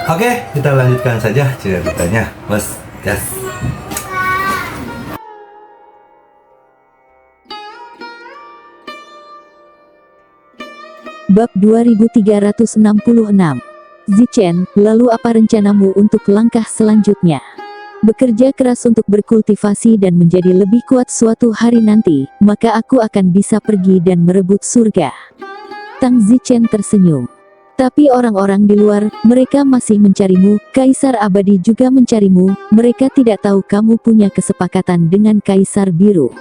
Oke, kita lanjutkan saja ceritanya, Bos. Yes. Bab 2366. Zichen, lalu apa rencanamu untuk langkah selanjutnya? Bekerja keras untuk berkultivasi dan menjadi lebih kuat suatu hari nanti, maka aku akan bisa pergi dan merebut surga. Tang Zichen tersenyum. Tapi orang-orang di luar, mereka masih mencarimu, Kaisar Abadi juga mencarimu, mereka tidak tahu kamu punya kesepakatan dengan Kaisar Biru.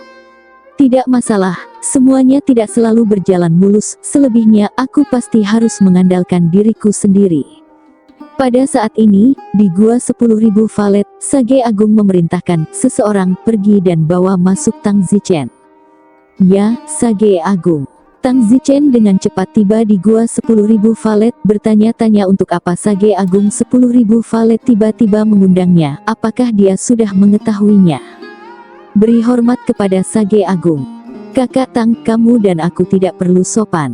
Tidak masalah, semuanya tidak selalu berjalan mulus, selebihnya aku pasti harus mengandalkan diriku sendiri. Pada saat ini, di Gua 10.000 Valet, Sage Agung memerintahkan seseorang pergi dan bawa masuk Tang Zichen. Ya, Sage Agung. Tang Zichen dengan cepat tiba di Gua 10.000 Valet, bertanya-tanya untuk apa Sage Agung 10.000 Valet tiba-tiba mengundangnya, apakah dia sudah mengetahuinya. Beri hormat kepada Sage Agung. Kakak Tang, kamu dan aku tidak perlu sopan.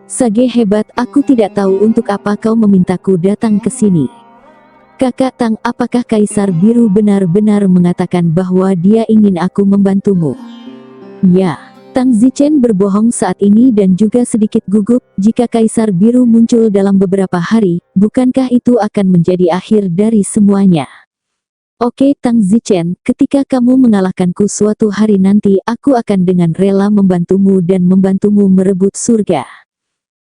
Sage hebat, aku tidak tahu untuk apa kau memintaku datang ke sini. Kakak Tang, apakah Kaisar Biru benar-benar mengatakan bahwa dia ingin aku membantumu? Ya. Tang Zichen berbohong saat ini dan juga sedikit gugup, jika Kaisar Biru muncul dalam beberapa hari, bukankah itu akan menjadi akhir dari semuanya? Oke Tang Zichen, ketika kamu mengalahkanku suatu hari nanti, aku akan dengan rela membantumu dan membantumu merebut surga.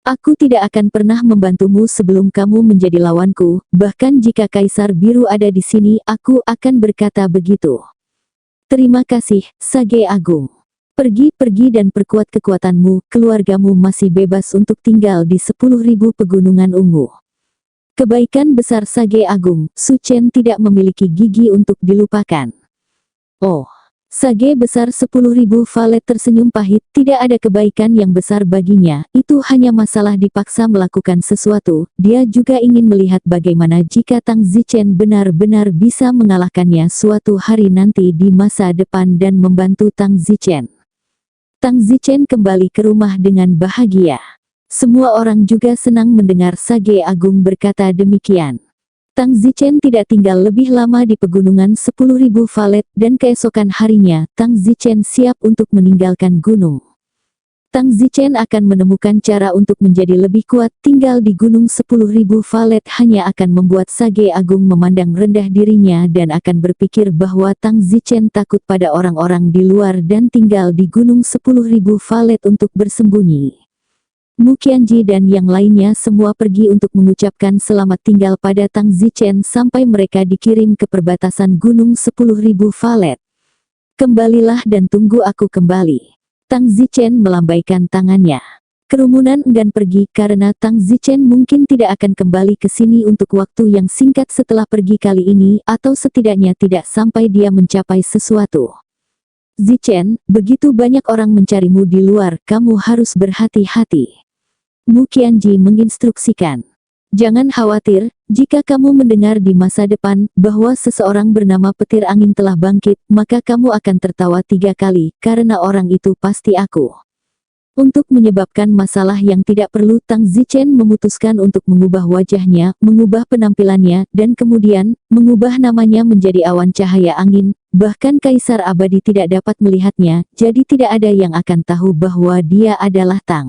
Aku tidak akan pernah membantumu sebelum kamu menjadi lawanku, bahkan jika Kaisar Biru ada di sini, aku akan berkata begitu. Terima kasih, Sage Agung. Pergi dan perkuat kekuatanmu, keluargamu masih bebas untuk tinggal di 10.000 pegunungan ungu. Kebaikan besar Sage Agung, Su Chen tidak memiliki gigi untuk dilupakan. Oh, Sage besar 10.000 Valet tersenyum pahit, tidak ada kebaikan yang besar baginya, itu hanya masalah dipaksa melakukan sesuatu, dia juga ingin melihat bagaimana jika Tang Zichen benar-benar bisa mengalahkannya suatu hari nanti di masa depan dan membantu Tang Zichen. Tang Zichen kembali ke rumah dengan bahagia. Semua orang juga senang mendengar Sage Agung berkata demikian. Tang Zichen tidak tinggal lebih lama di pegunungan 10.000 Valet, dan keesokan harinya, Tang Zichen siap untuk meninggalkan gunung. Tang Zichen akan menemukan cara untuk menjadi lebih kuat, tinggal di gunung 10.000 Valet hanya akan membuat Sage Agung memandang rendah dirinya dan akan berpikir bahwa Tang Zichen takut pada orang-orang di luar dan tinggal di gunung 10.000 Valet untuk bersembunyi. Mu Qianji dan yang lainnya semua pergi untuk mengucapkan selamat tinggal pada Tang Zichen sampai mereka dikirim ke perbatasan gunung 10.000 Valet. Kembalilah dan tunggu aku kembali. Tang Zichen melambaikan tangannya. Kerumunan enggan pergi karena Tang Zichen mungkin tidak akan kembali ke sini untuk waktu yang singkat setelah pergi kali ini, atau setidaknya tidak sampai dia mencapai sesuatu. Zichen, begitu banyak orang mencarimu di luar, kamu harus berhati-hati. Mu Qianji menginstruksikan. Jangan khawatir, jika kamu mendengar di masa depan bahwa seseorang bernama petir angin telah bangkit, maka kamu akan tertawa 3 kali, karena orang itu pasti aku. Untuk menyebabkan masalah yang tidak perlu, Tang Zichen memutuskan untuk mengubah wajahnya, mengubah penampilannya, dan kemudian, mengubah namanya menjadi awan cahaya angin, bahkan Kaisar Abadi tidak dapat melihatnya, jadi tidak ada yang akan tahu bahwa dia adalah Tang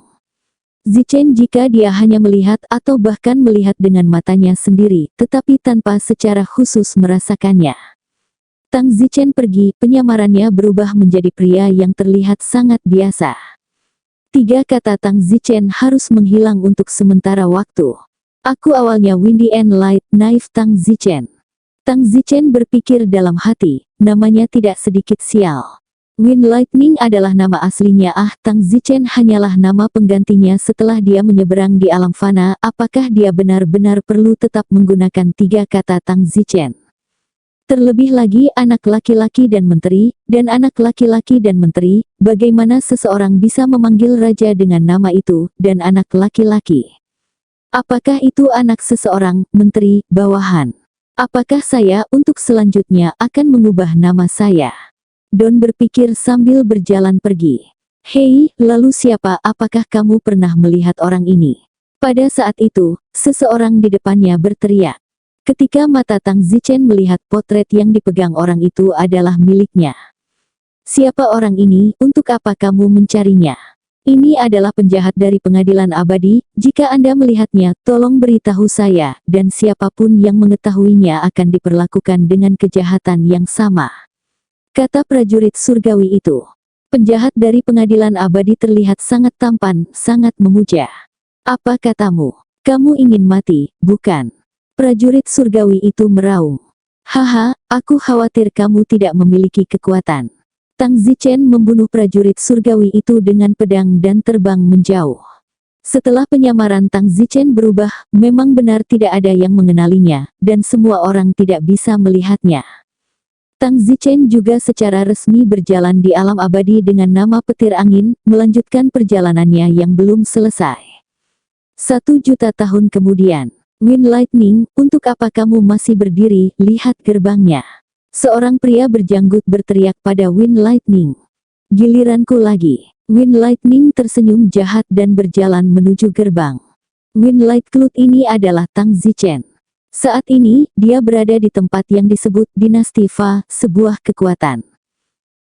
Zichen jika dia hanya melihat atau bahkan melihat dengan matanya sendiri, tetapi tanpa secara khusus merasakannya. Tang Zichen pergi, penyamarannya berubah menjadi pria yang terlihat sangat biasa. 3 kata Tang Zichen harus menghilang untuk sementara waktu. Aku awalnya Windy and Light, naif Tang Zichen. Tang Zichen berpikir dalam hati, namanya tidak sedikit sial. Wind Lightning adalah nama aslinya, Tang Zichen hanyalah nama penggantinya setelah dia menyeberang di alam fana. Apakah dia benar-benar perlu tetap menggunakan 3 kata Tang Zichen? Terlebih lagi anak laki-laki dan menteri, dan anak laki-laki dan menteri, bagaimana seseorang bisa memanggil raja dengan nama itu, dan anak laki-laki? Apakah itu anak seseorang, menteri, bawahan? Apakah saya untuk selanjutnya akan mengubah nama saya? Don berpikir sambil berjalan pergi. Hei, lalu siapa? Apakah kamu pernah melihat orang ini? Pada saat itu, seseorang di depannya berteriak. Ketika mata Tang Zichen melihat potret yang dipegang orang itu adalah miliknya. Siapa orang ini, untuk apa kamu mencarinya? Ini adalah penjahat dari pengadilan abadi, jika Anda melihatnya, tolong beritahu saya, dan siapapun yang mengetahuinya akan diperlakukan dengan kejahatan yang sama. Kata prajurit surgawi itu. Penjahat dari pengadilan abadi terlihat sangat tampan, sangat memuja. Apa katamu? Kamu ingin mati, bukan? Prajurit surgawi itu meraung. Haha, aku khawatir kamu tidak memiliki kekuatan. Tang Zichen membunuh prajurit surgawi itu dengan pedang dan terbang menjauh. Setelah penyamaran Tang Zichen berubah, memang benar tidak ada yang mengenalinya, dan semua orang tidak bisa melihatnya. Tang Zichen juga secara resmi berjalan di alam abadi dengan nama petir angin, melanjutkan perjalanannya yang belum selesai. 1 juta tahun kemudian, Wind Lightning, untuk apa kamu masih berdiri, lihat gerbangnya. Seorang pria berjanggut berteriak pada Wind Lightning. Giliranku lagi. Wind Lightning tersenyum jahat dan berjalan menuju gerbang. Wind Light Cloud ini adalah Tang Zichen. Saat ini, dia berada di tempat yang disebut Dinasti Fa, sebuah kekuatan.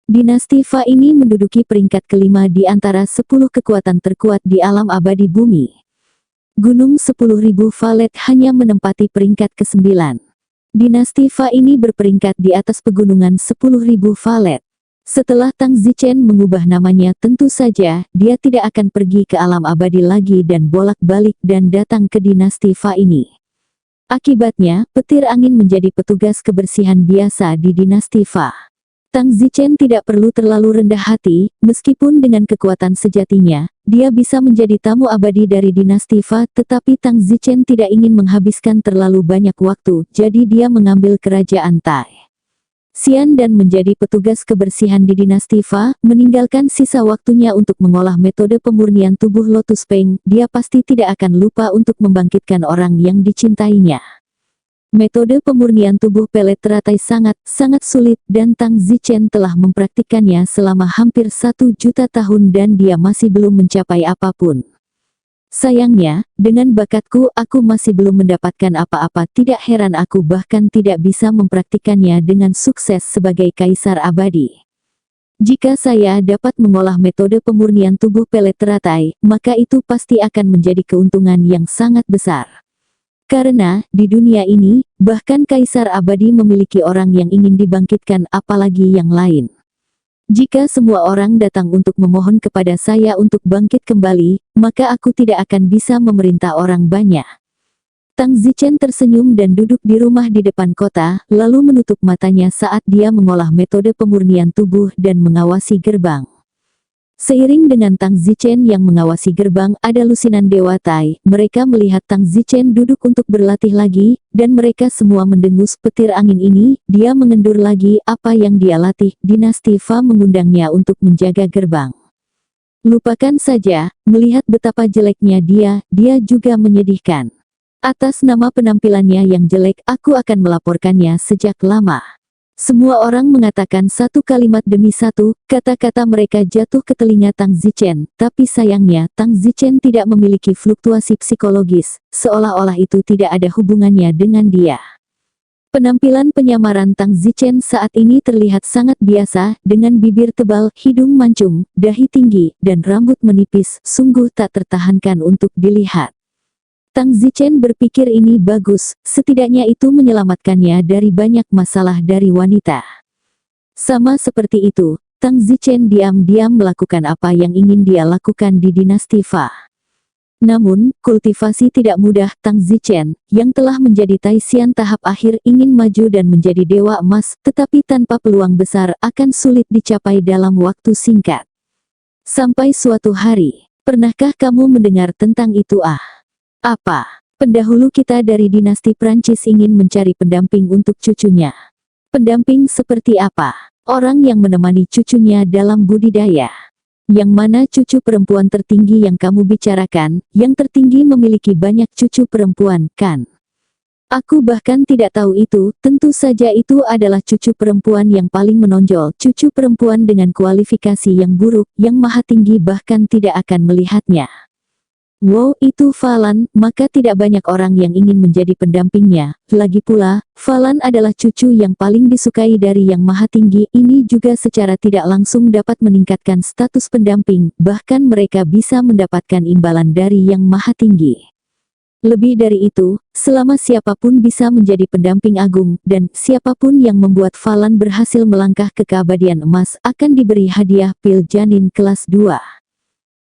Dinasti Fa ini menduduki peringkat kelima di antara 10 kekuatan terkuat di alam abadi bumi. Gunung 10.000 Valet hanya menempati peringkat ke-9. Dinasti Fa ini berperingkat di atas pegunungan 10.000 Valet. Setelah Tang Zichen mengubah namanya, tentu saja, dia tidak akan pergi ke alam abadi lagi dan bolak-balik dan datang ke Dinasti Fa ini. Akibatnya, petir angin menjadi petugas kebersihan biasa di Dinasti Fa. Tang Zichen tidak perlu terlalu rendah hati, meskipun dengan kekuatan sejatinya, dia bisa menjadi tamu abadi dari Dinasti Fa, tetapi Tang Zichen tidak ingin menghabiskan terlalu banyak waktu, jadi dia mengambil kerajaan Tai Xian dan menjadi petugas kebersihan di Dinasti Fa, meninggalkan sisa waktunya untuk mengolah metode pemurnian tubuh Lotus Peng. Dia pasti tidak akan lupa untuk membangkitkan orang yang dicintainya. Metode pemurnian tubuh pelet teratai sangat sulit dan Tang Zichen telah mempraktikkannya selama hampir 1 juta tahun dan dia masih belum mencapai apapun. Sayangnya, dengan bakatku aku masih belum mendapatkan apa-apa. Tidak heran aku bahkan tidak bisa mempraktikkannya dengan sukses sebagai kaisar abadi. Jika saya dapat mengolah metode pemurnian tubuh pelet teratai, maka itu pasti akan menjadi keuntungan yang sangat besar. Karena, di dunia ini, bahkan kaisar abadi memiliki orang yang ingin dibangkitkan apalagi yang lain. Jika semua orang datang untuk memohon kepada saya untuk bangkit kembali, maka aku tidak akan bisa memerintah orang banyak. Tang Zichen tersenyum dan duduk di rumah di depan kota, lalu menutup matanya saat dia mengolah metode pemurnian tubuh dan mengawasi gerbang. Seiring dengan Tang Zichen yang mengawasi gerbang, ada lusinan Dewa Tai. Mereka melihat Tang Zichen duduk untuk berlatih lagi, dan mereka semua mendengus petir angin ini. Dia mengendur lagi apa yang dia latih. Dinasti Fa mengundangnya untuk menjaga gerbang. Lupakan saja, melihat betapa jeleknya dia juga menyedihkan. Atas nama penampilannya yang jelek, aku akan melaporkannya sejak lama. Semua orang mengatakan satu kalimat demi satu, kata-kata mereka jatuh ke telinga Tang Zichen, tapi sayangnya Tang Zichen tidak memiliki fluktuasi psikologis, seolah-olah itu tidak ada hubungannya dengan dia. Penampilan penyamaran Tang Zichen saat ini terlihat sangat biasa, dengan bibir tebal, hidung mancung, dahi tinggi, dan rambut menipis, sungguh tak tertahankan untuk dilihat. Tang Zichen berpikir ini bagus, setidaknya itu menyelamatkannya dari banyak masalah dari wanita. Sama seperti itu, Tang Zichen diam-diam melakukan apa yang ingin dia lakukan di Dinasti Fa. Namun, kultivasi tidak mudah. Tang Zichen, yang telah menjadi Tai Xian tahap akhir, ingin maju dan menjadi Dewa Emas, tetapi tanpa peluang besar akan sulit dicapai dalam waktu singkat. Sampai suatu hari, pernahkah kamu mendengar tentang itu? Apa? Pendahulu kita dari dinasti Prancis ingin mencari pendamping untuk cucunya. Pendamping seperti apa? Orang yang menemani cucunya dalam budidaya. Yang mana cucu perempuan tertinggi yang kamu bicarakan, yang tertinggi memiliki banyak cucu perempuan, kan? Aku bahkan tidak tahu itu, tentu saja itu adalah cucu perempuan yang paling menonjol, cucu perempuan dengan kualifikasi yang buruk, yang maha tinggi bahkan tidak akan melihatnya. Wow, itu Falan, maka tidak banyak orang yang ingin menjadi pendampingnya. Lagi pula, Falan adalah cucu yang paling disukai dari Yang Maha Tinggi. Ini juga secara tidak langsung dapat meningkatkan status pendamping, bahkan mereka bisa mendapatkan imbalan dari Yang Maha Tinggi. Lebih dari itu, selama siapapun bisa menjadi pendamping agung, dan siapapun yang membuat Falan berhasil melangkah ke keabadian emas akan diberi hadiah pil janin kelas 2.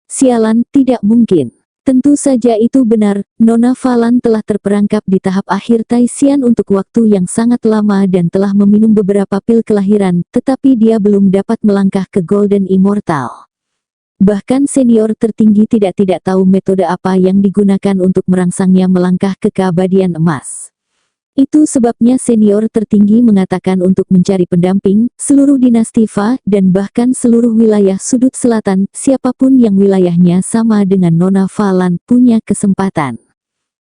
Sialan, tidak mungkin. Tentu saja itu benar, Nona Falan telah terperangkap di tahap akhir Taisian untuk waktu yang sangat lama dan telah meminum beberapa pil kelahiran, tetapi dia belum dapat melangkah ke Golden Immortal. Bahkan senior tertinggi tidak tahu metode apa yang digunakan untuk merangsangnya melangkah ke keabadian emas. Itu sebabnya senior tertinggi mengatakan untuk mencari pendamping, seluruh dinasti Fa, dan bahkan seluruh wilayah sudut selatan, siapapun yang wilayahnya sama dengan Nona Falan punya kesempatan.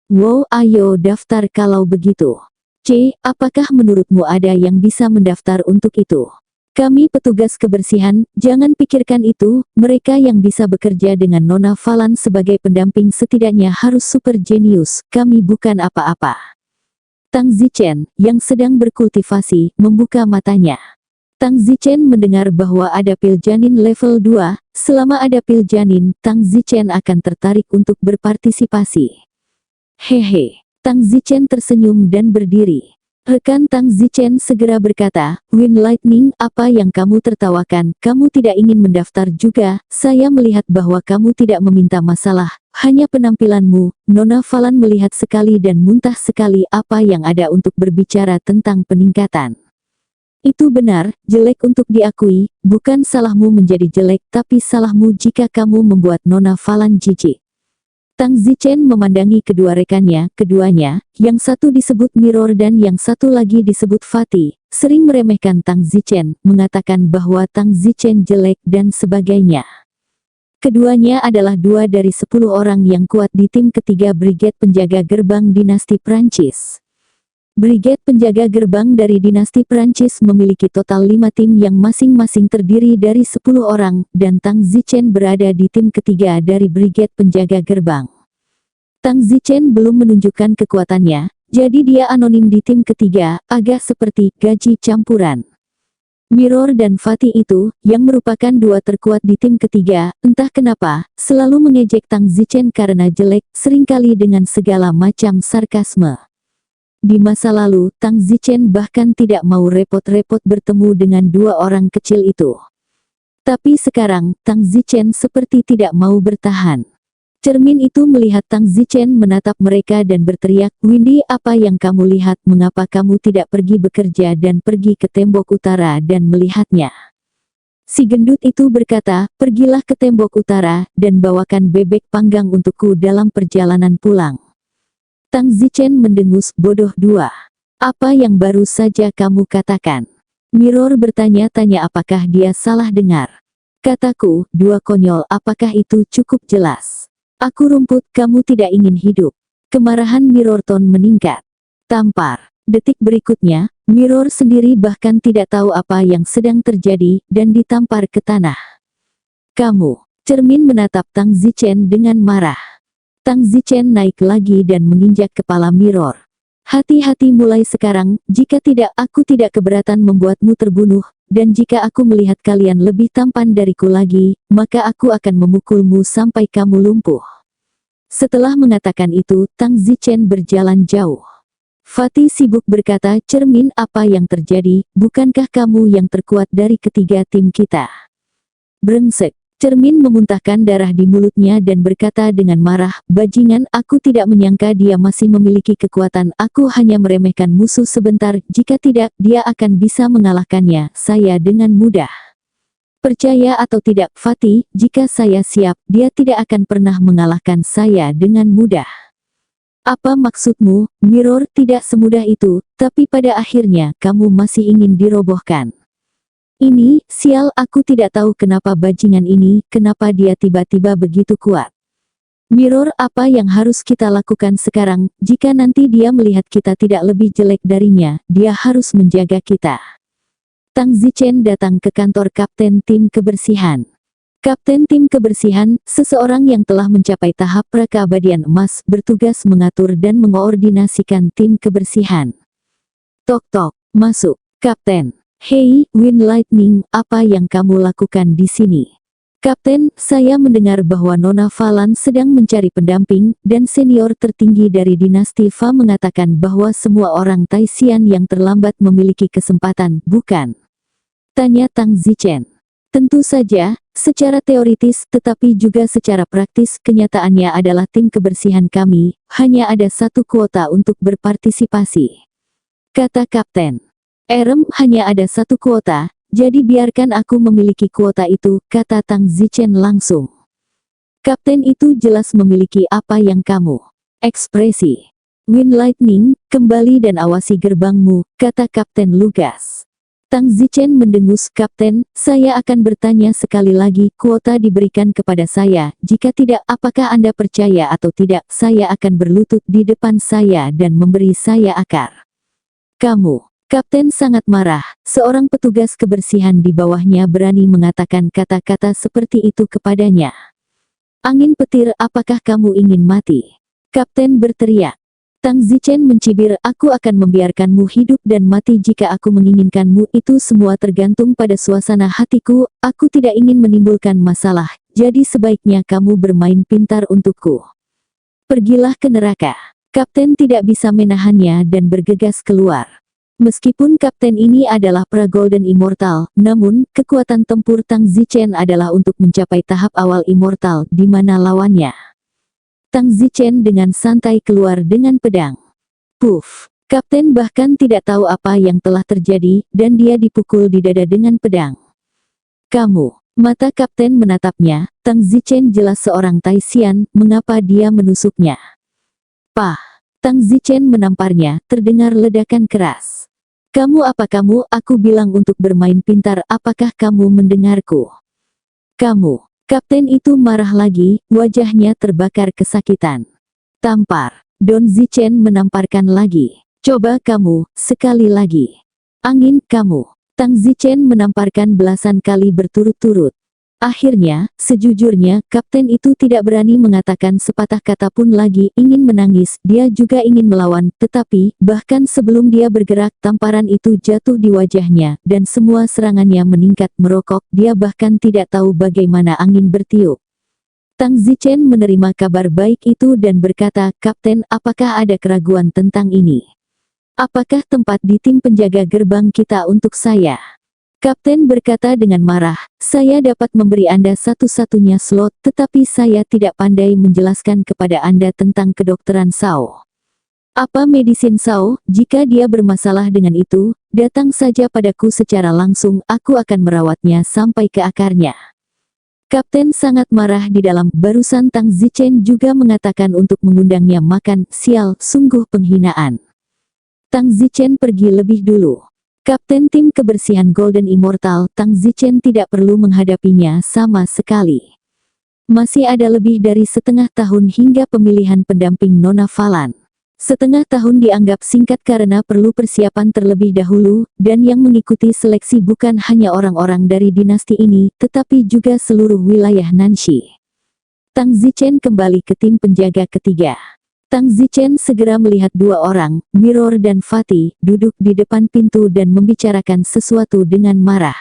Wow, ayo daftar kalau begitu. C, apakah menurutmu ada yang bisa mendaftar untuk itu? Kami petugas kebersihan, jangan pikirkan itu, mereka yang bisa bekerja dengan Nona Falan sebagai pendamping setidaknya harus super jenius, kami bukan apa-apa. Tang Zichen, yang sedang berkultivasi, membuka matanya. Tang Zichen mendengar bahwa ada pil janin level 2, selama ada pil janin, Tang Zichen akan tertarik untuk berpartisipasi. Hehe, Tang Zichen tersenyum dan berdiri. Rekan Tang Zichen segera berkata, Wind Lightning, apa yang kamu tertawakan, kamu tidak ingin mendaftar juga, saya melihat bahwa kamu tidak meminta masalah, hanya penampilanmu. Nona Falan melihat sekali dan muntah sekali apa yang ada untuk berbicara tentang peningkatan. Itu benar, jelek untuk diakui, bukan salahmu menjadi jelek tapi salahmu jika kamu membuat Nona Falan jijik. Tang Zichen memandangi kedua rekannya, keduanya, yang satu disebut Mirror dan yang satu lagi disebut Fatih, sering meremehkan Tang Zichen, mengatakan bahwa Tang Zichen jelek dan sebagainya. Keduanya adalah 2 dari 10 orang yang kuat di tim ketiga Brigade Penjaga Gerbang Dinasti Prancis. Brigade Penjaga Gerbang dari Dinasti Prancis memiliki total 5 tim yang masing-masing terdiri dari 10 orang, dan Tang Zichen berada di tim ketiga dari Brigade Penjaga Gerbang. Tang Zichen belum menunjukkan kekuatannya, jadi dia anonim di tim ketiga, agak seperti gaji campuran. Mirror dan Fatih itu, yang merupakan 2 terkuat di tim ketiga, entah kenapa, selalu mengejek Tang Zichen karena jelek, seringkali dengan segala macam sarkasme. Di masa lalu, Tang Zichen bahkan tidak mau repot-repot bertemu dengan 2 orang kecil itu. Tapi sekarang, Tang Zichen seperti tidak mau bertahan. Cermin itu melihat Tang Zichen menatap mereka dan berteriak, Windy, apa yang kamu lihat? Mengapa kamu tidak pergi bekerja dan pergi ke tembok utara dan melihatnya? Si gendut itu berkata, pergilah ke tembok utara, dan bawakan bebek panggang untukku dalam perjalanan pulang. Tang Zichen mendengus, bodoh 2. Apa yang baru saja kamu katakan? Mirror bertanya-tanya apakah dia salah dengar. Kataku, 2 konyol, apakah itu cukup jelas? Aku rumput, kamu tidak ingin hidup. Kemarahan Mirrorton meningkat. Tampar. Detik berikutnya, Mirror sendiri bahkan tidak tahu apa yang sedang terjadi, dan ditampar ke tanah. Kamu. Cermin menatap Tang Zichen dengan marah. Tang Zichen naik lagi dan menginjak kepala Mirror. Hati-hati mulai sekarang, jika tidak aku tidak keberatan membuatmu terbunuh, dan jika aku melihat kalian lebih tampan dariku lagi, maka aku akan memukulmu sampai kamu lumpuh. Setelah mengatakan itu, Tang Zichen berjalan jauh. Fatih sibuk berkata, Cermin, apa yang terjadi, bukankah kamu yang terkuat dari ketiga tim kita? Brengsek. Cermin memuntahkan darah di mulutnya dan berkata dengan marah, bajingan, aku tidak menyangka dia masih memiliki kekuatan, aku hanya meremehkan musuh sebentar, jika tidak, dia akan bisa mengalahkannya, saya dengan mudah. Percaya atau tidak, Fatih, jika saya siap, dia tidak akan pernah mengalahkan saya dengan mudah. Apa maksudmu, Mirror? Tidak semudah itu, tapi pada akhirnya, kamu masih ingin dirobohkan. Ini, sial, aku tidak tahu kenapa bajingan ini, kenapa dia tiba-tiba begitu kuat. Mirror, apa yang harus kita lakukan sekarang, jika nanti dia melihat kita tidak lebih jelek darinya, dia harus menjaga kita. Tang Zichen datang ke kantor kapten tim kebersihan. Kapten tim kebersihan, seseorang yang telah mencapai tahap pra-keabadian emas, bertugas mengatur dan mengoordinasikan tim kebersihan. Tok tok, masuk. Kapten. Hei, Wind Lightning, apa yang kamu lakukan di sini? Kapten, saya mendengar bahwa Nona Falan sedang mencari pendamping, dan senior tertinggi dari dinasti Fa mengatakan bahwa semua orang Taishan yang terlambat memiliki kesempatan, bukan? Tanya Tang Zichen. Tentu saja, secara teoritis tetapi juga secara praktis kenyataannya adalah tim kebersihan kami, hanya ada satu kuota untuk berpartisipasi. Kata Kapten. Hanya ada satu kuota, jadi biarkan aku memiliki kuota itu, kata Tang Zichen langsung. Kapten itu jelas memiliki apa yang kamu. Ekspresi. Wind Lightning, kembali dan awasi gerbangmu, kata Kapten Lugas. Tang Zichen mendengus. Kapten, saya akan bertanya sekali lagi, kuota diberikan kepada saya, jika tidak apakah Anda percaya atau tidak, saya akan berlutut di depan saya dan memberi saya akar. Kamu. Kapten sangat marah, seorang petugas kebersihan di bawahnya berani mengatakan kata-kata seperti itu kepadanya. Angin petir, apakah kamu ingin mati? Kapten berteriak. Tang Zichen mencibir, aku akan membiarkanmu hidup dan mati jika aku menginginkanmu, itu semua tergantung pada suasana hatiku, aku tidak ingin menimbulkan masalah, jadi sebaiknya kamu bermain pintar untukku. Pergilah ke neraka. Kapten tidak bisa menahannya dan bergegas keluar. Meskipun kapten ini adalah pra-Golden Immortal, namun, kekuatan tempur Tang Zichen adalah untuk mencapai tahap awal Immortal, di mana lawannya. Tang Zichen dengan santai keluar dengan pedang. Puff! Kapten bahkan tidak tahu apa yang telah terjadi, dan dia dipukul di dada dengan pedang. Kamu! Mata kapten menatapnya, Tang Zichen jelas seorang Taishan, mengapa dia menusuknya? Pah! Tang Zichen menamparnya, terdengar ledakan keras. Kamu apa kamu? Aku bilang untuk bermain pintar, apakah kamu mendengarku? Kamu! Kapten itu marah lagi, wajahnya terbakar kesakitan. Tampar. Don Zichen menamparkan lagi. Coba kamu, sekali lagi. Angin, kamu. Tang Zichen menamparkan belasan kali berturut-turut. Akhirnya, sejujurnya, kapten itu tidak berani mengatakan sepatah kata pun lagi, ingin menangis, dia juga ingin melawan, tetapi, bahkan sebelum dia bergerak, tamparan itu jatuh di wajahnya, dan semua serangannya meningkat merokok, dia bahkan tidak tahu bagaimana angin bertiup. Tang Zichen menerima kabar baik itu dan berkata, Kapten, apakah ada keraguan tentang ini? Apakah tempat di tim penjaga gerbang kita untuk saya? Kapten berkata dengan marah, saya dapat memberi Anda satu-satunya slot, tetapi saya tidak pandai menjelaskan kepada Anda tentang kedokteran Sao. Apa medisin Sao? Jika dia bermasalah dengan itu, datang saja padaku secara langsung, aku akan merawatnya sampai ke akarnya. Kapten sangat marah di dalam, barusan Tang Zichen juga mengatakan untuk mengundangnya makan, sial, sungguh penghinaan. Tang Zichen pergi lebih dulu. Kapten tim kebersihan Golden Immortal, Tang Zichen tidak perlu menghadapinya sama sekali. Masih ada lebih dari setengah tahun hingga pemilihan pendamping Nona Falan. Setengah tahun dianggap singkat karena perlu persiapan terlebih dahulu, dan yang mengikuti seleksi bukan hanya orang-orang dari dinasti ini, tetapi juga seluruh wilayah Nanxi. Tang Zichen kembali ke tim penjaga ketiga. Tang Zichen segera melihat dua orang, Mirror dan Fatih, duduk di depan pintu dan membicarakan sesuatu dengan marah.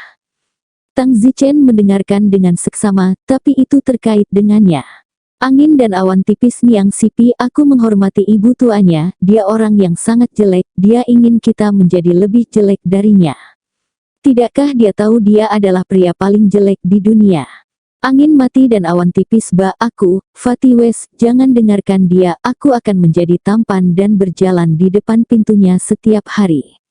Tang Zichen mendengarkan dengan seksama, tapi itu terkait dengannya. Angin dan awan tipis Niang Sipi, aku menghormati ibu tuanya, dia orang yang sangat jelek, dia ingin kita menjadi lebih jelek darinya. Tidakkah dia tahu dia adalah pria paling jelek di dunia? Angin mati dan awan tipis aku, Fatih Wes, jangan dengarkan dia, aku akan menjadi tampan dan berjalan di depan pintunya setiap hari.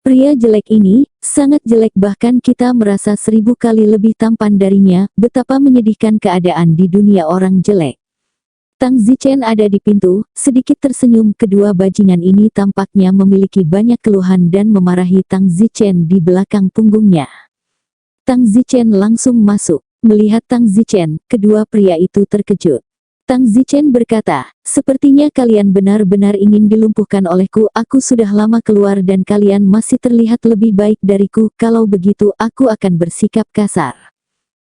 Pria jelek ini, sangat jelek bahkan kita merasa 1000 kali lebih tampan darinya, betapa menyedihkan keadaan di dunia orang jelek. Tang Zichen ada di pintu, sedikit tersenyum, kedua bajingan ini tampaknya memiliki banyak keluhan dan memarahi Tang Zichen di belakang punggungnya. Tang Zichen langsung masuk. Melihat Tang Zichen, kedua pria itu terkejut. Tang Zichen berkata, sepertinya kalian benar-benar ingin dilumpuhkan olehku, aku sudah lama keluar dan kalian masih terlihat lebih baik dariku, kalau begitu aku akan bersikap kasar.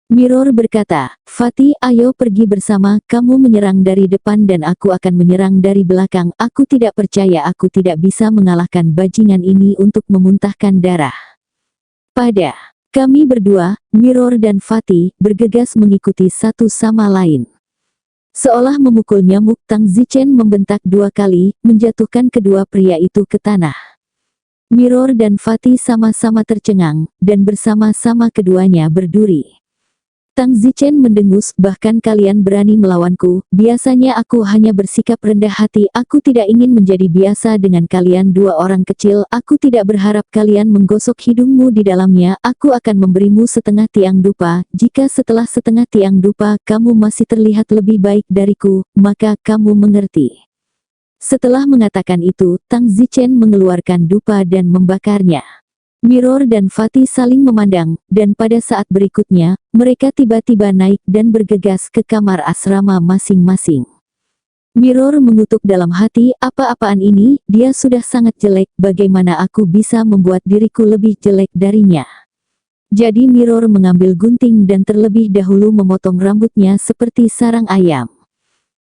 Mirror berkata, Fatih, ayo pergi bersama, kamu menyerang dari depan dan aku akan menyerang dari belakang. Aku tidak percaya aku tidak bisa mengalahkan bajingan ini untuk memuntahkan darah. Pada kami berdua, Mirror dan Fatih, bergegas mengikuti satu sama lain. Seolah memukul nyamuk, Tang Zichen membentak 2 kali, menjatuhkan kedua pria itu ke tanah. Mirror dan Fatih sama-sama tercengang, dan bersama-sama keduanya berduri. Tang Zichen mendengus, bahkan kalian berani melawanku, biasanya aku hanya bersikap rendah hati, aku tidak ingin menjadi biasa dengan kalian 2 orang kecil, aku tidak berharap kalian menggosok hidungmu di dalamnya, aku akan memberimu setengah tiang dupa, jika setelah setengah tiang dupa kamu masih terlihat lebih baik dariku, maka kamu mengerti. Setelah mengatakan itu, Tang Zichen mengeluarkan dupa dan membakarnya. Mirror dan Fatih saling memandang, dan pada saat berikutnya, mereka tiba-tiba naik dan bergegas ke kamar asrama masing-masing. Mirror mengutuk dalam hati, apa-apaan ini, dia sudah sangat jelek, bagaimana aku bisa membuat diriku lebih jelek darinya. Jadi Mirror mengambil gunting dan terlebih dahulu memotong rambutnya seperti sarang ayam.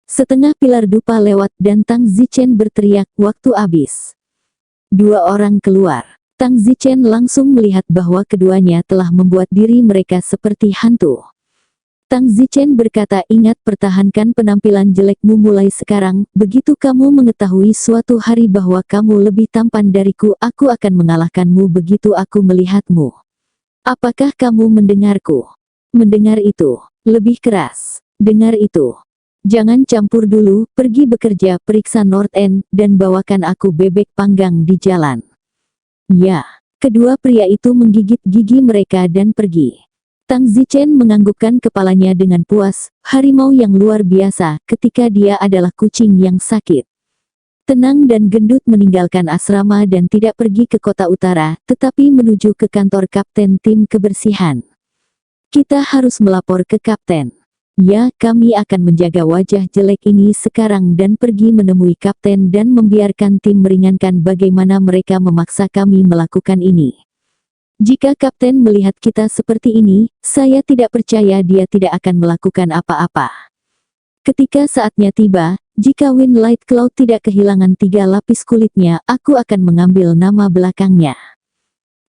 Setengah pilar dupa lewat dan Tang Zichen berteriak, waktu habis. 2 orang keluar. Tang Zichen langsung melihat bahwa keduanya telah membuat diri mereka seperti hantu. Tang Zichen berkata, ingat, pertahankan penampilan jelekmu mulai sekarang, begitu kamu mengetahui suatu hari bahwa kamu lebih tampan dariku, aku akan mengalahkanmu begitu aku melihatmu. Apakah kamu mendengarku? Mendengar itu. Lebih keras. Dengar itu. Jangan campur dulu, pergi bekerja, periksa North End, dan bawakan aku bebek panggang di jalan. Ya, kedua pria itu menggigit gigi mereka dan pergi. Tang Zichen menganggukkan kepalanya dengan puas, harimau yang luar biasa ketika dia adalah kucing yang sakit. Tenang dan gendut meninggalkan asrama dan tidak pergi ke kota utara, tetapi menuju ke kantor kapten tim kebersihan. Kita harus melapor ke kapten. Ya, kami akan menjaga wajah jelek ini sekarang dan pergi menemui kapten dan membiarkan tim meringankan bagaimana mereka memaksa kami melakukan ini. Jika kapten melihat kita seperti ini, saya tidak percaya dia tidak akan melakukan apa-apa. Ketika saatnya tiba, jika Winlight Cloud tidak kehilangan 3 lapis kulitnya, aku akan mengambil nama belakangnya.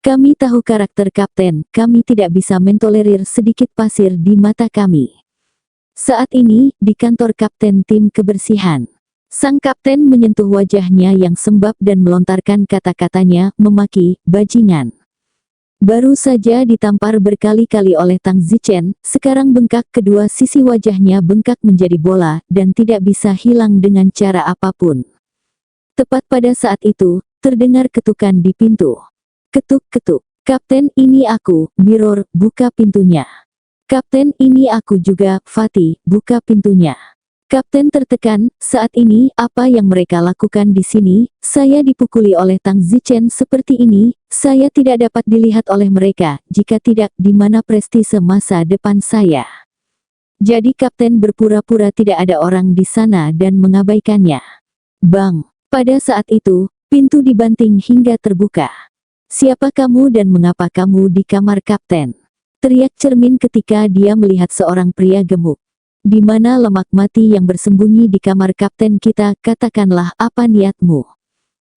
Kami tahu karakter kapten, kami tidak bisa mentolerir sedikit pasir di mata kami. Saat ini, di kantor kapten tim kebersihan. Sang kapten menyentuh wajahnya yang sembab dan melontarkan kata-katanya, memaki, bajingan. Baru saja ditampar berkali-kali oleh Tang Zichen, sekarang bengkak, kedua sisi wajahnya bengkak menjadi bola, dan tidak bisa hilang dengan cara apapun. Tepat pada saat itu, terdengar ketukan di pintu. Ketuk-ketuk. Kapten, ini aku, Mirror, buka pintunya. Kapten, ini aku juga, Fatih, buka pintunya. Kapten tertekan, saat ini, apa yang mereka lakukan di sini, saya dipukuli oleh Tang Zichen seperti ini, saya tidak dapat dilihat oleh mereka, jika tidak, di mana prestise masa depan saya. Jadi kapten berpura-pura tidak ada orang di sana dan mengabaikannya. Bang! Pada saat itu, pintu dibanting hingga terbuka. Siapa kamu dan mengapa kamu di kamar kapten? Teriak cermin ketika dia melihat seorang pria gemuk. Di mana lemak mati yang bersembunyi di kamar kapten kita, katakanlah apa niatmu.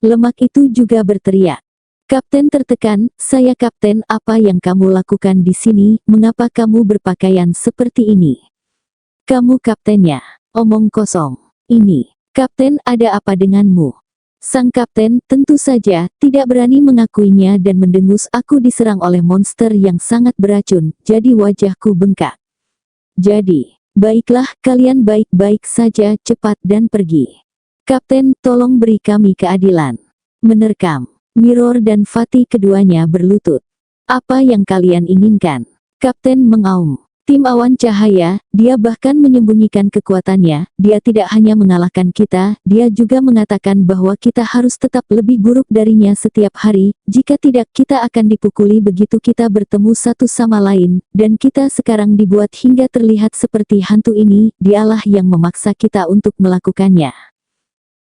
Lemak itu juga berteriak. Kapten tertekan, saya kapten, apa yang kamu lakukan di sini, mengapa kamu berpakaian seperti ini? Kamu kaptennya, omong kosong. Ini, kapten, ada apa denganmu? Sang kapten, tentu saja, tidak berani mengakuinya dan mendengus, aku diserang oleh monster yang sangat beracun, jadi wajahku bengkak. Jadi, baiklah, kalian baik-baik saja, cepat dan pergi. Kapten, tolong beri kami keadilan. Menerkam. Mirror dan Fatih keduanya berlutut. Apa yang kalian inginkan? Kapten mengaum. Tim awan cahaya, dia bahkan menyembunyikan kekuatannya, dia tidak hanya mengalahkan kita, dia juga mengatakan bahwa kita harus tetap lebih buruk darinya setiap hari, jika tidak kita akan dipukuli begitu kita bertemu satu sama lain, dan kita sekarang dibuat hingga terlihat seperti hantu ini, dialah yang memaksa kita untuk melakukannya.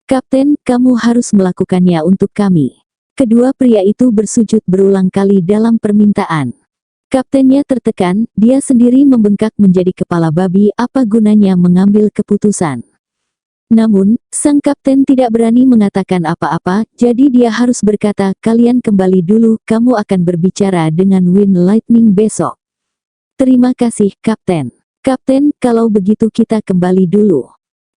Kapten, kamu harus melakukannya untuk kami. Kedua pria itu bersujud berulang kali dalam permintaan. Kaptennya tertekan, dia sendiri membengkak menjadi kepala babi, apa gunanya mengambil keputusan. Namun, sang kapten tidak berani mengatakan apa-apa, jadi dia harus berkata, kalian kembali dulu, kamu akan berbicara dengan Wind Lightning besok. Terima kasih, Kapten. Kapten, kalau begitu kita kembali dulu.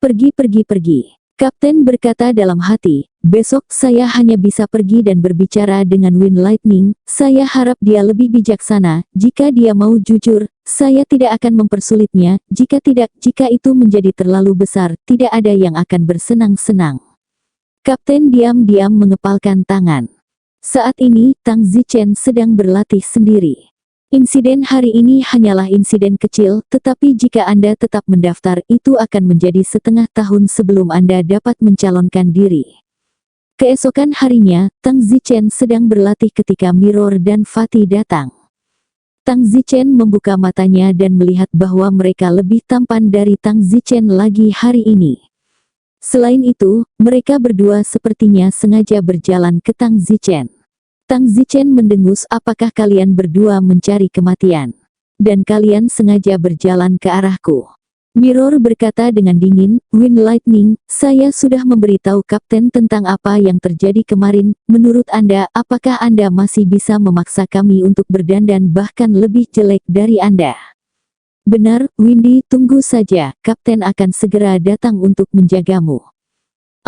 Pergi. Kapten berkata dalam hati, besok saya hanya bisa pergi dan berbicara dengan Wind Lightning, saya harap dia lebih bijaksana, jika dia mau jujur, saya tidak akan mempersulitnya, jika tidak, jika itu menjadi terlalu besar, tidak ada yang akan bersenang-senang. Kapten diam-diam mengepalkan tangan. Saat ini, Tang Zichen sedang berlatih sendiri. Insiden hari ini hanyalah insiden kecil, tetapi jika Anda tetap mendaftar, itu akan menjadi setengah tahun sebelum Anda dapat mencalonkan diri. Keesokan harinya, Tang Zichen sedang berlatih ketika Mirror dan Fatih datang. Tang Zichen membuka matanya dan melihat bahwa mereka lebih tampan dari Tang Zichen lagi hari ini. Selain itu, mereka berdua sepertinya sengaja berjalan ke Tang Zichen. Tang Zichen mendengus, apakah kalian berdua mencari kematian? Dan kalian sengaja berjalan ke arahku. Mirror berkata dengan dingin, Wind Lightning, saya sudah memberitahu Kapten tentang apa yang terjadi kemarin, menurut Anda, apakah Anda masih bisa memaksa kami untuk berdandan bahkan lebih jelek dari Anda? Benar, Windy, tunggu saja, Kapten akan segera datang untuk menjagamu.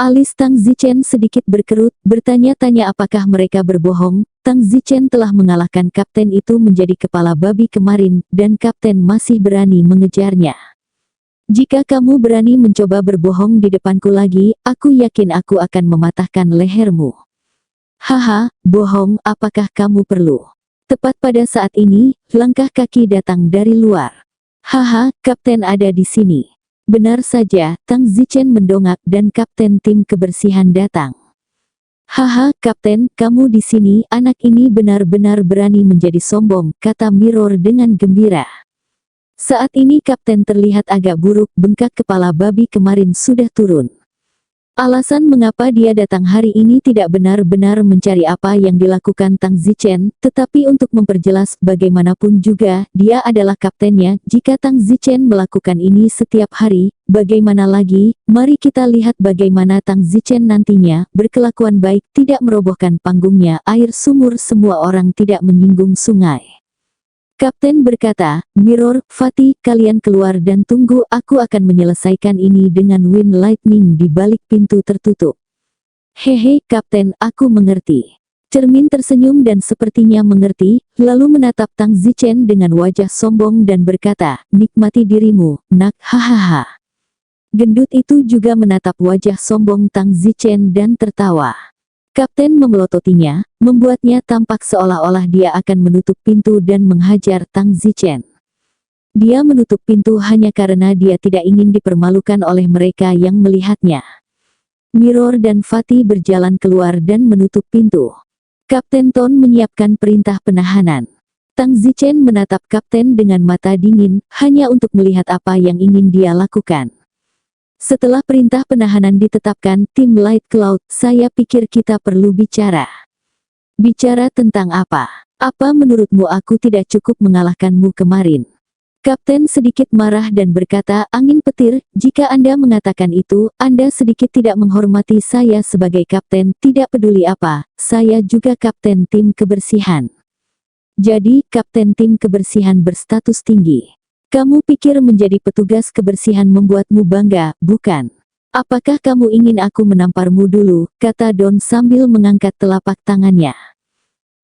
Alis Tang Zichen sedikit berkerut, bertanya-tanya apakah mereka berbohong. Tang Zichen telah mengalahkan kapten itu menjadi kepala babi kemarin, dan kapten masih berani mengejarnya. Jika kamu berani mencoba berbohong di depanku lagi, aku yakin aku akan mematahkan lehermu. Haha, bohong, apakah kamu perlu? Tepat pada saat ini, langkah kaki datang dari luar. Haha, kapten ada di sini. Benar saja, Tang Zichen mendongak dan kapten tim kebersihan datang. Haha, Kapten, kamu di sini, anak ini benar-benar berani menjadi sombong, kata Mirror dengan gembira. Saat ini kapten terlihat agak buruk, bengkak kepala babi kemarin sudah turun. Alasan mengapa dia datang hari ini tidak benar-benar mencari apa yang dilakukan Tang Zichen, tetapi untuk memperjelas bagaimanapun juga, dia adalah kaptennya. Jika Tang Zichen melakukan ini setiap hari, bagaimana lagi? Mari kita lihat bagaimana Tang Zichen nantinya, berkelakuan baik, tidak merobohkan panggungnya, air sumur semua orang tidak menyinggung sungai. Kapten berkata, Mirror, Fatih, kalian keluar dan tunggu, aku akan menyelesaikan ini dengan Wind Lightning di balik pintu tertutup. Hehe, Kapten, aku mengerti. Cermin tersenyum dan sepertinya mengerti, lalu menatap Tang Zichen dengan wajah sombong dan berkata, nikmati dirimu, nak, hahaha. Gendut itu juga menatap wajah sombong Tang Zichen dan tertawa. Kapten memelototinya, membuatnya tampak seolah-olah dia akan menutup pintu dan menghajar Tang Zichen. Dia menutup pintu hanya karena dia tidak ingin dipermalukan oleh mereka yang melihatnya. Mirror dan Fatih berjalan keluar dan menutup pintu. Kapten Ton menyiapkan perintah penahanan. Tang Zichen menatap kapten dengan mata dingin, hanya untuk melihat apa yang ingin dia lakukan. Setelah perintah penahanan ditetapkan, tim Light Cloud, saya pikir kita perlu bicara. Bicara tentang apa? Apa menurutmu aku tidak cukup mengalahkanmu kemarin? Kapten sedikit marah dan berkata, angin petir, jika Anda mengatakan itu, Anda sedikit tidak menghormati saya sebagai kapten, tidak peduli apa, saya juga kapten tim kebersihan. Jadi, kapten tim kebersihan berstatus tinggi. Kamu pikir menjadi petugas kebersihan membuatmu bangga, bukan? Apakah kamu ingin aku menamparmu dulu, kata Don sambil mengangkat telapak tangannya.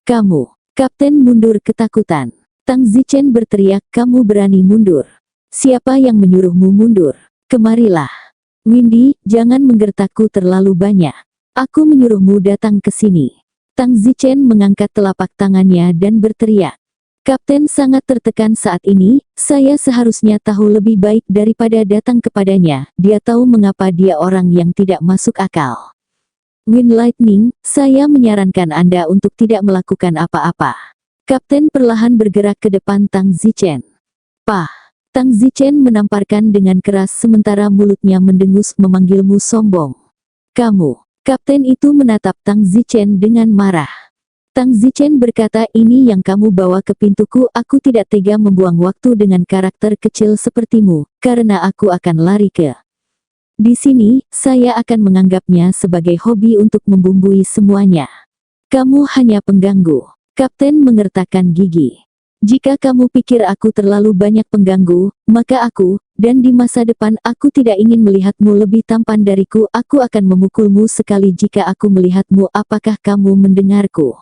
Kamu, kapten mundur ketakutan. Tang Zichen berteriak, kamu berani mundur. Siapa yang menyuruhmu mundur? Kemarilah. Windy, jangan menggertakku terlalu banyak. Aku menyuruhmu datang ke sini. Tang Zichen mengangkat telapak tangannya dan berteriak. Kapten sangat tertekan saat ini, saya seharusnya tahu lebih baik daripada datang kepadanya, dia tahu mengapa dia orang yang tidak masuk akal. Wind Lightning, saya menyarankan Anda untuk tidak melakukan apa-apa. Kapten perlahan bergerak ke depan Tang Zichen. Pah! Tang Zichen menamparkan dengan keras sementara mulutnya mendengus memanggilmu sombong. Kamu, kapten itu menatap Tang Zichen dengan marah. Tang Zichen berkata, ini yang kamu bawa ke pintuku. Aku tidak tega membuang waktu dengan karakter kecil sepertimu, karena aku akan lari ke. Di sini, saya akan menganggapnya sebagai hobi untuk membumbui semuanya. Kamu hanya pengganggu. Kapten mengertakkan gigi. Jika kamu pikir aku terlalu banyak pengganggu, maka aku, dan di masa depan aku tidak ingin melihatmu lebih tampan dariku. Aku akan memukulmu sekali jika aku melihatmu. Apakah kamu mendengarku?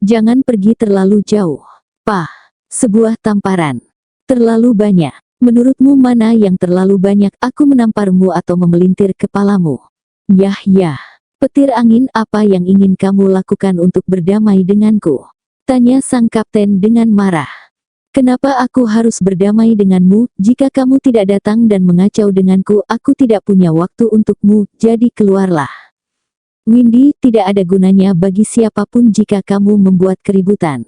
Jangan pergi terlalu jauh. Pah. Sebuah tamparan. Terlalu banyak. Menurutmu mana yang terlalu banyak, aku menamparmu atau memelintir kepalamu? Yah yah. Petir angin, apa yang ingin kamu lakukan untuk berdamai denganku? Tanya sang kapten dengan marah. Kenapa aku harus berdamai denganmu? Jika kamu tidak datang dan mengacau denganku, aku tidak punya waktu untukmu, jadi keluarlah. Windy, tidak ada gunanya bagi siapapun jika kamu membuat keributan.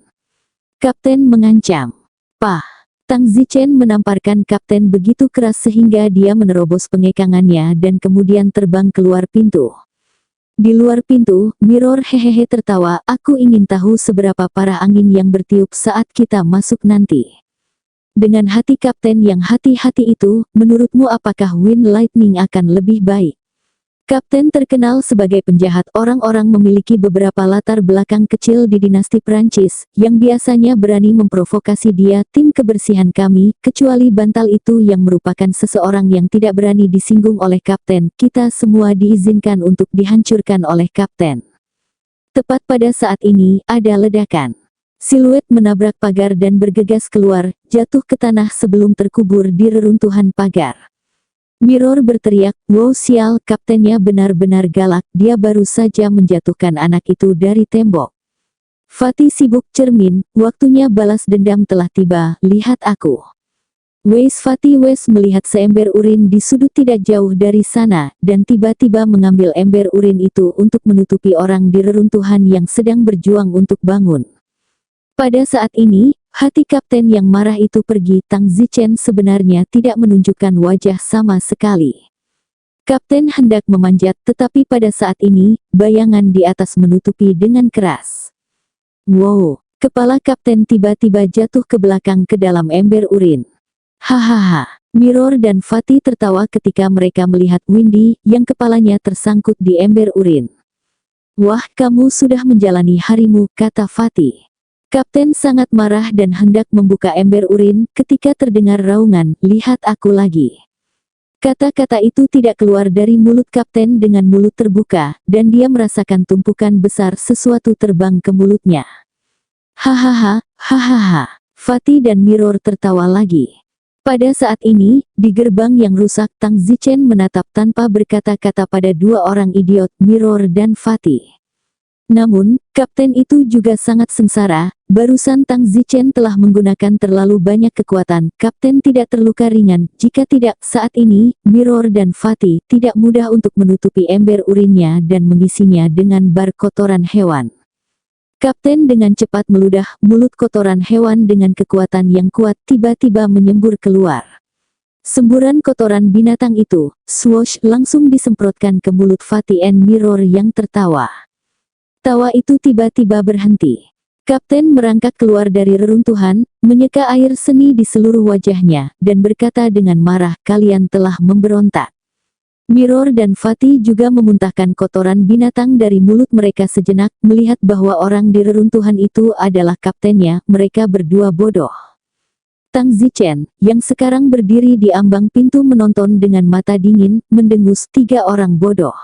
Kapten mengancam. Pah. Tang Zichen menamparkan kapten begitu keras sehingga dia menerobos pengekangannya dan kemudian terbang keluar pintu. Di luar pintu, Mirror hehehe tertawa. Aku ingin tahu seberapa parah angin yang bertiup saat kita masuk nanti. Dengan hati kapten yang hati-hati itu, menurutmu apakah Wind Lightning akan lebih baik? Kapten terkenal sebagai penjahat. Orang-orang memiliki beberapa latar belakang kecil di dinasti Prancis, yang biasanya berani memprovokasi dia. Tim kebersihan kami, kecuali bantal itu yang merupakan seseorang yang tidak berani disinggung oleh kapten, kita semua diizinkan untuk dihancurkan oleh kapten. Tepat pada saat ini, ada ledakan. Siluet menabrak pagar dan bergegas keluar, jatuh ke tanah sebelum terkubur di reruntuhan pagar. Mirror berteriak, wow sial, kaptennya benar-benar galak, dia baru saja menjatuhkan anak itu dari tembok. Fatih sibuk cermin, waktunya balas dendam telah tiba, lihat aku. Wes Fatih Wes melihat seember urin di sudut tidak jauh dari sana, dan tiba-tiba mengambil ember urin itu untuk menutupi orang di reruntuhan yang sedang berjuang untuk bangun. Pada saat ini, hati kapten yang marah itu pergi. Tang Zichen sebenarnya tidak menunjukkan wajah sama sekali. Kapten hendak memanjat, tetapi pada saat ini, bayangan di atas menutupi dengan keras. Wow, kepala kapten tiba-tiba jatuh ke belakang ke dalam ember urin. Hahaha, Mirror dan Fatih tertawa ketika mereka melihat Windy, yang kepalanya tersangkut di ember urin. Wah, kamu sudah menjalani harimu, kata Fatih. Kapten sangat marah dan hendak membuka ember urin, ketika terdengar raungan, lihat aku lagi. Kata-kata itu tidak keluar dari mulut kapten dengan mulut terbuka, dan dia merasakan tumpukan besar sesuatu terbang ke mulutnya. Hahaha, hahaha. Fatih dan Mirror tertawa lagi. Pada saat ini, di gerbang yang rusak, Tang Zichen menatap tanpa berkata-kata pada dua orang idiot, Mirror dan Fatih. Namun, kapten itu juga sangat sengsara. Barusan Tang Zichen telah menggunakan terlalu banyak kekuatan. Kapten tidak terluka ringan. Jika tidak, saat ini, Mirror dan Fatih tidak mudah untuk menutupi ember urinnya dan mengisinya dengan bar kotoran hewan. Kapten dengan cepat meludah mulut kotoran hewan dengan kekuatan yang kuat, tiba-tiba menyembur keluar. Semburan kotoran binatang itu, swoosh, langsung disemprotkan ke mulut Fatih and Mirror yang tertawa. Tawa itu tiba-tiba berhenti. Kapten merangkak keluar dari reruntuhan, menyeka air seni di seluruh wajahnya, dan berkata dengan marah, kalian telah memberontak. Mirror dan Fatih juga memuntahkan kotoran binatang dari mulut mereka sejenak, melihat bahwa orang di reruntuhan itu adalah kaptennya. Mereka berdua bodoh. Tang Zichen, yang sekarang berdiri di ambang pintu menonton dengan mata dingin, mendengus tiga orang bodoh.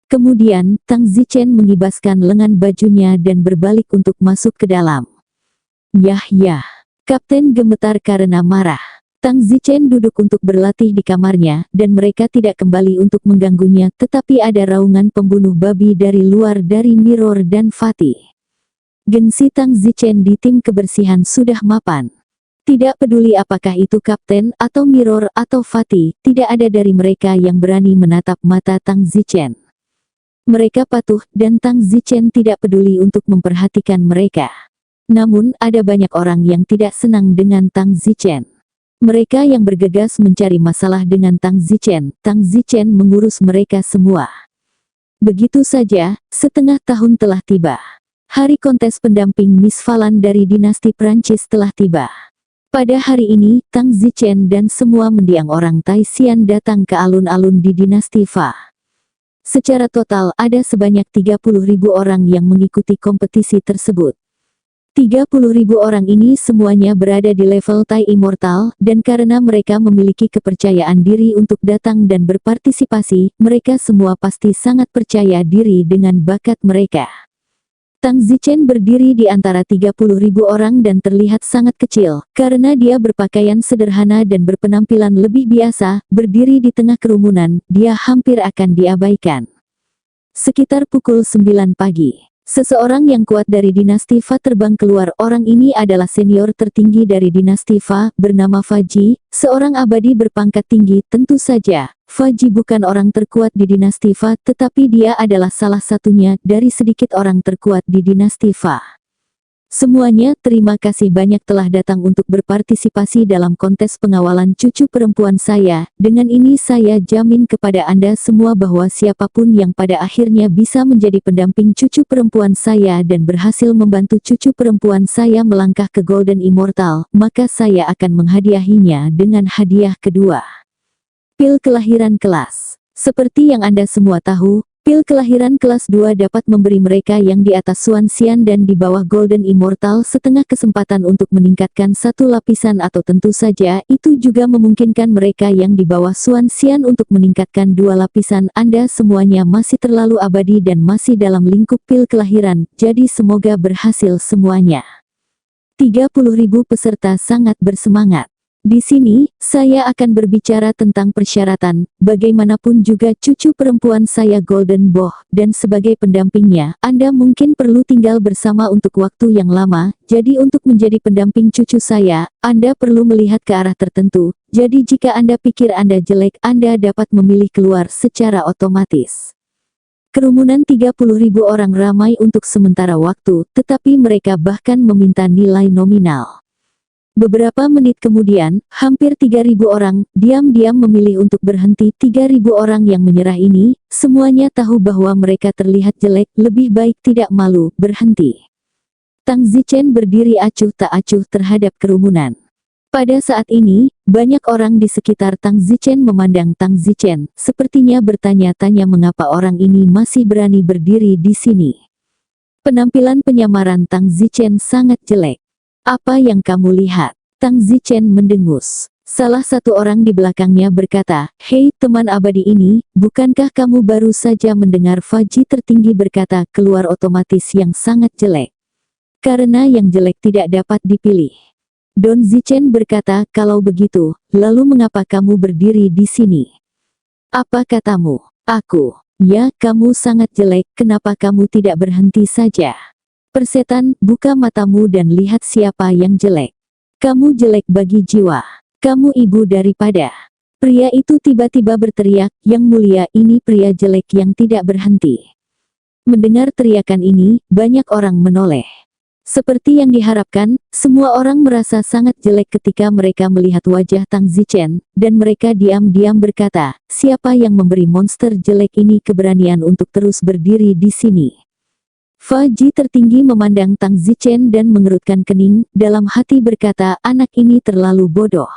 Kemudian, Tang Zichen mengibaskan lengan bajunya dan berbalik untuk masuk ke dalam. Yah yah. Kapten gemetar karena marah. Tang Zichen duduk untuk berlatih di kamarnya, dan mereka tidak kembali untuk mengganggunya, tetapi ada raungan pembunuh babi dari luar dari Mirror dan Fatih. Gengsi Tang Zichen di tim kebersihan sudah mapan. Tidak peduli apakah itu kapten, atau Mirror, atau Fatih, tidak ada dari mereka yang berani menatap mata Tang Zichen. Mereka patuh, dan Tang Zichen tidak peduli untuk memperhatikan mereka. Namun, ada banyak orang yang tidak senang dengan Tang Zichen. Mereka yang bergegas mencari masalah dengan Tang Zichen. Tang Zichen mengurus mereka semua. Begitu saja, setengah tahun telah tiba. Hari kontes pendamping Miss Falan dari dinasti Prancis telah tiba. Pada hari ini, Tang Zichen dan semua mendiang orang Taishan datang ke alun-alun di dinasti Fa. Secara total ada sebanyak 30.000 orang yang mengikuti kompetisi tersebut. 30.000 orang ini semuanya berada di level Tai Immortal, dan karena mereka memiliki kepercayaan diri untuk datang dan berpartisipasi, mereka semua pasti sangat percaya diri dengan bakat mereka. Tang Zichen berdiri di antara 30.000 orang dan terlihat sangat kecil, karena dia berpakaian sederhana dan berpenampilan lebih biasa, berdiri di tengah kerumunan, dia hampir akan diabaikan. Sekitar pukul 9 pagi. Seseorang yang kuat dari dinasti Fa terbang keluar. Orang ini adalah senior tertinggi dari dinasti Fa, bernama Fa Ji, seorang abadi berpangkat tinggi. Tentu saja, Fa Ji bukan orang terkuat di dinasti Fa, tetapi dia adalah salah satunya dari sedikit orang terkuat di dinasti Fa. Semuanya, terima kasih banyak telah datang untuk berpartisipasi dalam kontes pengawalan cucu perempuan saya. Dengan ini saya jamin kepada Anda semua bahwa siapapun yang pada akhirnya bisa menjadi pendamping cucu perempuan saya dan berhasil membantu cucu perempuan saya melangkah ke Golden Immortal, maka saya akan menghadiahinya dengan hadiah kedua. Pil kelahiran kelas. Seperti yang Anda semua tahu, pil kelahiran kelas 2 dapat memberi mereka yang di atas Xuan Xian dan di bawah Golden Immortal setengah kesempatan untuk meningkatkan satu lapisan, atau tentu saja itu juga memungkinkan mereka yang di bawah Xuan Xian untuk meningkatkan 2 lapisan. Anda semuanya masih terlalu abadi dan masih dalam lingkup pil kelahiran, jadi semoga berhasil semuanya. 30.000 peserta sangat bersemangat. Di sini, saya akan berbicara tentang persyaratan. Bagaimanapun juga cucu perempuan saya Golden Boh, dan sebagai pendampingnya, Anda mungkin perlu tinggal bersama untuk waktu yang lama. Jadi untuk menjadi pendamping cucu saya, Anda perlu melihat ke arah tertentu. Jadi jika Anda pikir Anda jelek, Anda dapat memilih keluar secara otomatis. Kerumunan 30.000 orang ramai untuk sementara waktu, tetapi mereka bahkan meminta nilai nominal. Beberapa menit kemudian, hampir 3.000 orang, diam-diam memilih untuk berhenti. 3.000 orang yang menyerah ini, semuanya tahu bahwa mereka terlihat jelek, lebih baik tidak malu, berhenti. Tang Zichen berdiri acuh tak acuh terhadap kerumunan. Pada saat ini, banyak orang di sekitar Tang Zichen memandang Tang Zichen, sepertinya bertanya-tanya mengapa orang ini masih berani berdiri di sini. Penampilan penyamaran Tang Zichen sangat jelek. Apa yang kamu lihat? Tang Zichen mendengus. Salah satu orang di belakangnya berkata, "Hei teman abadi ini, bukankah kamu baru saja mendengar Fa Ji tertinggi berkata keluar otomatis yang sangat jelek? Karena yang jelek tidak dapat dipilih." Don Zichen berkata, "Kalau begitu, lalu mengapa kamu berdiri di sini? Apa katamu?" "Aku." "Ya, kamu sangat jelek, kenapa kamu tidak berhenti saja? Persetan, buka matamu dan lihat siapa yang jelek. Kamu jelek bagi jiwa. Kamu ibu daripada." Pria itu tiba-tiba berteriak, "Yang mulia, ini pria jelek yang tidak berhenti." Mendengar teriakan ini, banyak orang menoleh. Seperti yang diharapkan, semua orang merasa sangat jelek ketika mereka melihat wajah Tang Zichen, dan mereka diam-diam berkata, "Siapa yang memberi monster jelek ini keberanian untuk terus berdiri di sini?" Fa Ji tertinggi memandang Tang Zichen dan mengerutkan kening, dalam hati berkata, "Anak ini terlalu bodoh.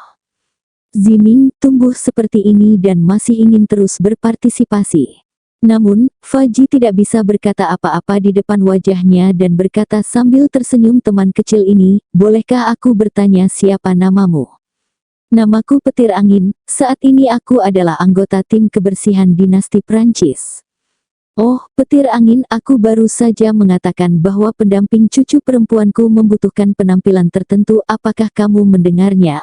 Ziming tumbuh seperti ini dan masih ingin terus berpartisipasi." Namun, Fa Ji tidak bisa berkata apa-apa di depan wajahnya dan berkata sambil tersenyum, "Teman kecil ini, bolehkah aku bertanya siapa namamu?" "Namaku Petir Angin, saat ini aku adalah anggota tim kebersihan dinasti Prancis." "Oh, Petir Angin, aku baru saja mengatakan bahwa pendamping cucu perempuanku membutuhkan penampilan tertentu. Apakah kamu mendengarnya?"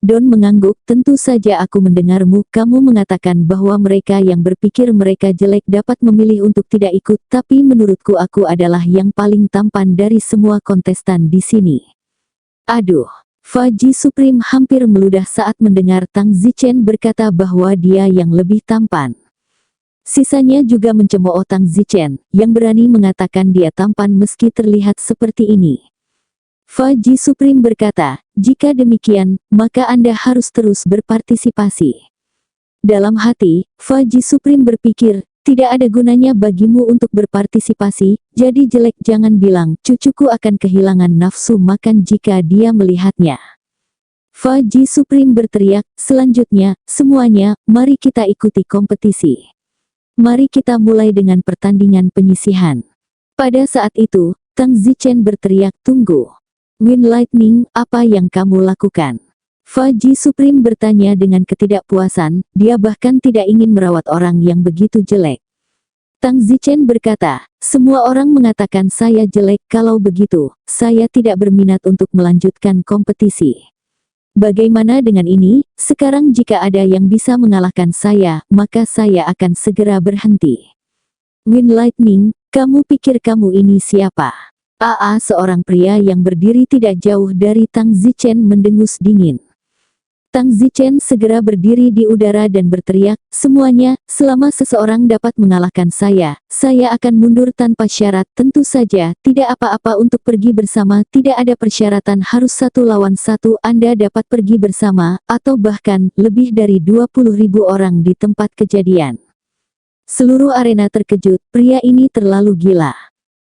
Don mengangguk, "Tentu saja aku mendengarmu. Kamu mengatakan bahwa mereka yang berpikir mereka jelek dapat memilih untuk tidak ikut, tapi menurutku aku adalah yang paling tampan dari semua kontestan di sini." Aduh. Fa Ji Supreme hampir meludah saat mendengar Tang Zichen berkata bahwa dia yang lebih tampan. Sisanya juga mencemooh Tang Zichen, yang berani mengatakan dia tampan meski terlihat seperti ini. Fa Ji Supreme berkata, "Jika demikian, maka Anda harus terus berpartisipasi." Dalam hati, Fa Ji Supreme berpikir, Tidak ada gunanya bagimu untuk berpartisipasi, jadi jelek. Jangan bilang, cucuku akan kehilangan nafsu makan jika dia melihatnya. Fa Ji Supreme berteriak, selanjutnya, semuanya, mari kita ikuti kompetisi. Mari kita mulai dengan pertandingan penyisihan. Pada saat itu, Tang Zichen berteriak, tunggu. Wind Lightning, apa yang kamu lakukan? Fa Ji Supreme bertanya dengan ketidakpuasan, dia bahkan tidak ingin merawat orang yang begitu jelek. Tang Zichen berkata, semua orang mengatakan saya jelek, kalau begitu, saya tidak berminat untuk melanjutkan kompetisi. Bagaimana dengan ini? Sekarang jika ada yang bisa mengalahkan saya, maka saya akan segera berhenti. Wind Lightning, kamu pikir kamu ini siapa? Seorang pria yang berdiri tidak jauh dari Tang Zichen mendengus dingin. Tang Zichen segera berdiri di udara dan berteriak, semuanya, selama seseorang dapat mengalahkan saya akan mundur tanpa syarat. Tentu saja, tidak apa-apa untuk pergi bersama, tidak ada persyaratan harus 1 lawan 1, Anda dapat pergi bersama, atau bahkan, lebih dari 20.000 orang di tempat kejadian. Seluruh arena terkejut, pria ini terlalu gila.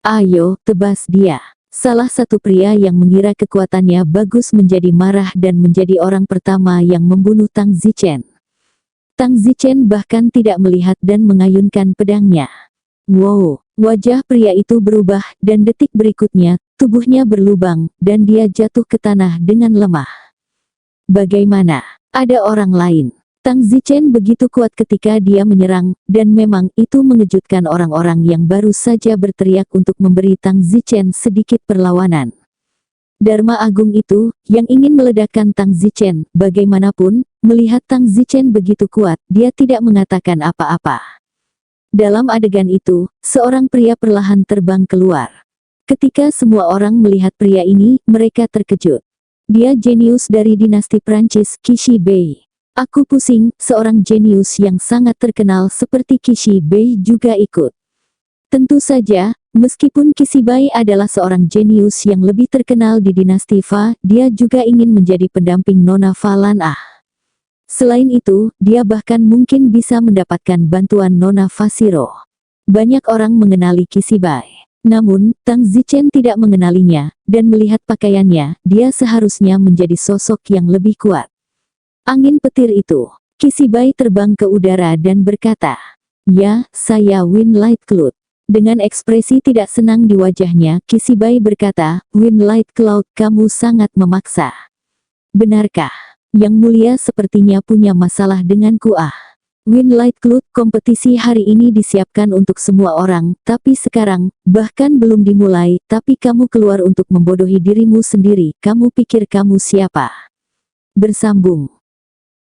Ayo, tebas dia. Salah satu pria yang mengira kekuatannya bagus menjadi marah dan menjadi orang pertama yang membunuh Tang Zichen. Tang Zichen bahkan tidak melihat dan mengayunkan pedangnya. Wow, wajah pria itu berubah dan detik berikutnya, tubuhnya berlubang dan dia jatuh ke tanah dengan lemah. Bagaimana? Ada orang lain. Tang Zichen begitu kuat ketika dia menyerang, dan memang itu mengejutkan orang-orang yang baru saja berteriak untuk memberi Tang Zichen sedikit perlawanan. Dharma Agung itu, yang ingin meledakkan Tang Zichen, bagaimanapun, melihat Tang Zichen begitu kuat, dia tidak mengatakan apa-apa. Dalam adegan itu, seorang pria perlahan terbang keluar. Ketika semua orang melihat pria ini, mereka terkejut. Dia jenius dari dinasti Prancis, Qixi Bei. Aku pusing, seorang jenius yang sangat terkenal seperti Qixi Bei juga ikut. Tentu saja, meskipun Qixi Bei adalah seorang jenius yang lebih terkenal di dinasti Fa, dia juga ingin menjadi pendamping Nona Fa Lan'ah. Selain itu, dia bahkan mungkin bisa mendapatkan bantuan Nona Fa Shiro. Banyak orang mengenali Qixi Bei. Namun, Tang Zichen tidak mengenalinya, dan melihat pakaiannya, dia seharusnya menjadi sosok yang lebih kuat. Angin petir itu, Qixi Bei terbang ke udara dan berkata, ya, saya Wind Light Cloud. Dengan ekspresi tidak senang di wajahnya, Qixi Bei berkata, Wind Light Cloud, kamu sangat memaksa. Benarkah? Yang mulia sepertinya punya masalah denganku. Wind Light Cloud, kompetisi hari ini disiapkan untuk semua orang, tapi sekarang, bahkan belum dimulai, tapi kamu keluar untuk membodohi dirimu sendiri, kamu pikir kamu siapa? Bersambung.